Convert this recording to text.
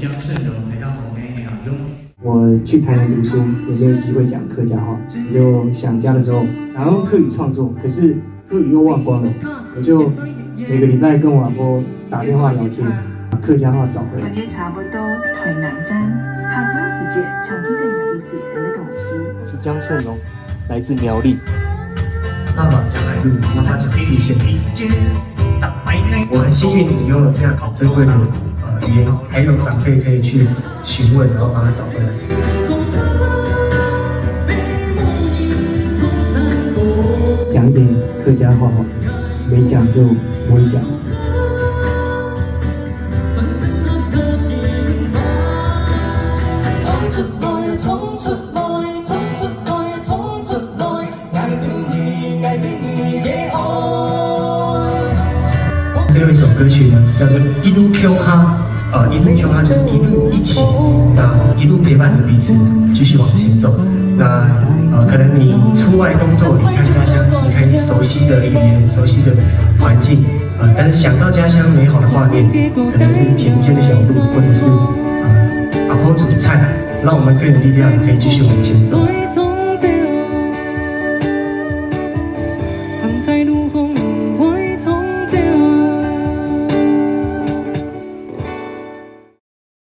江盛荣，大家好，我去台南读书，也没有机会讲客家话，我就想家的时候想用客语创作，可是客语又忘光了，我就每个礼拜跟我阿婆打电话聊天，把客家话找回来。也差不多台南站，下车时间常听到有随身的东西。我是江盛荣，来自苗栗。爸爸讲海陆，妈妈讲四线。我很谢谢你拥有这样好珍贵的语言，还有长辈可以去询问，然后把它找回来。讲一点客家话好，没讲就不会讲。最后一首歌曲呢，叫做《一路 Q 哈》，一路 Q 哈就是一路一起，一路陪伴着彼此继续往前走。那可能你出外工作，离开家乡，离开熟悉的语言、熟悉的环境，但是想到家乡美好的画面，可能是田间的小路，或者是阿婆煮菜，让我们更有力量，可以继续往前走。